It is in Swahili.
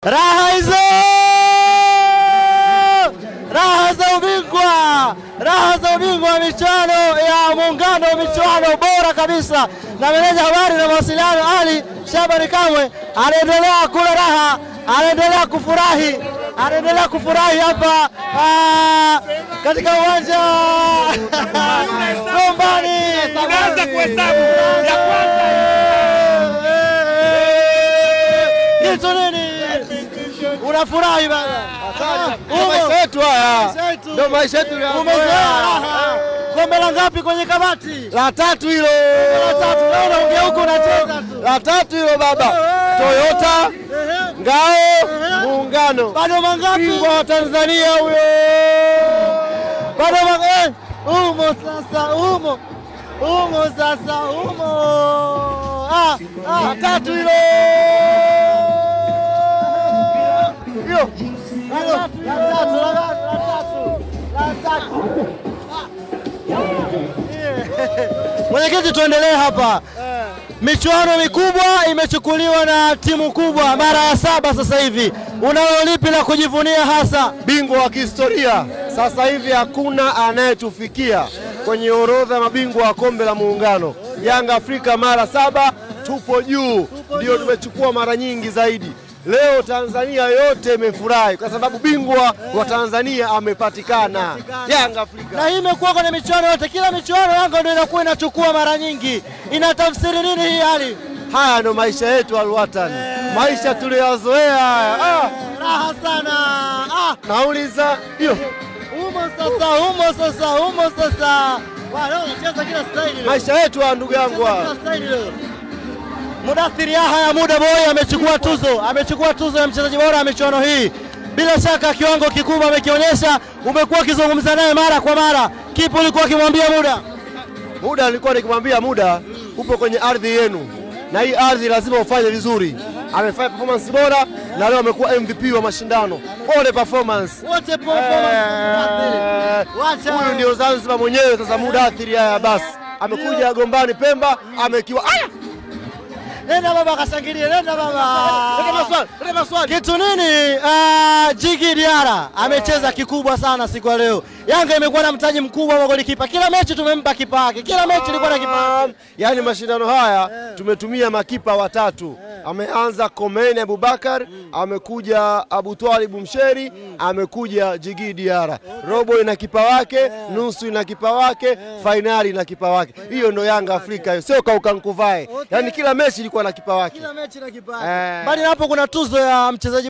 Raha hizo! Raha za ubingwa! Raha za ubingwa wa michuano ya Muungano, michuano bora kabisa. Na meneja habari na mawasiliano Ali Shabani Kamwe anaendelea kula raha, anaendelea kufurahi hapa katika uwanja Gombani. Tunaanza kuhesabu ya kwanza. Kitu nini? Unafurahi bana? Maisha yetu haya. Ndio maisha yetu leo. Kombe la ngapi kwenye kabati? La 3 hilo. La 3. Wewe unaongea huko unacheza tu. La 3 hilo baba. Toyota, Ngao, Muungano. Bado mangapi? Bingwa wa Tanzania huyo. Bado mangapi? Umo sasa, umo sasa. La 3 hilo. Mwenyekiti, tuendelee hapa. Michuano mikubwa imechukuliwa na timu kubwa mara ya 7 sasa hivi. Unalo lipi la kujivunia hasa? Bingwa wa kihistoria. Sasa hivi hakuna anayetufikia kwenye orodha ya mabingwa wa kombe la Muungano. Yanga Afrika mara 7 tupo juu. Ndio tumechukua mara nyingi zaidi. Leo Tanzania yote imefurahi kwa sababu bingwa wa Tanzania amepatikana. Yanga Afrika. Na hii imekuwa kwenye michuano yote, kila michuano Yanga ndio inakuwa inachukua mara nyingi. Inatafsiri nini hii hali? Haya ndo maisha yetu Alwatan. Maisha tuliyozoea haya. Raha sana. Nauliza hiyo. Umo sasa. Leo unacheza kila staili leo. Maisha yetu ndugu yangu. Kila staili leo. Mudathir Yahya Muda Boy amechukua tuzo ya mchezaji bora wa michuano hii. Bila shaka kiwango kikubwa amekionyesha. Umekuwa ukizungumza naye mara kwa mara. Kipi ulikuwa ukimwambia Muda? Muda nilikuwa nikimwambia Muda, upo kwenye ardhi yenu. Na hii ardhi lazima ufanye vizuri. Amefanya performance bora na leo amekuwa MVP wa mashindano. Wote performance. Huyu ndio Zanzibar mwenyewe sasa Mudathir Yahya basi. Amekuja Gombani Pemba, amekiwa Nenda baba kashangilie, nenda baba. Leta maswali. Kitu nini? Djigui Diarra amecheza kikubwa sana siku ya leo. Yanga imekuwa na mtaji mkubwa wa golikipa. Kila mechi tumempa kipa wake. Kila mechi ilikuwa na kipa. Yaani mashindano haya tumetumia makipa watatu. Ameanza Komeni Abubakar, amekuja Abu Twalib Msheri, amekuja Djigui Diarra. Robo ina kipa wake, nusu ina kipa wake, finali ina kipa wake. Hiyo ndo Yanga Afrika hiyo. Sio kaukankuvae. Yaani kila mechi ilikuwa na kipa wake. Kila mechi na kipa wake. Bali hapo kuna tuzo ya mchezaji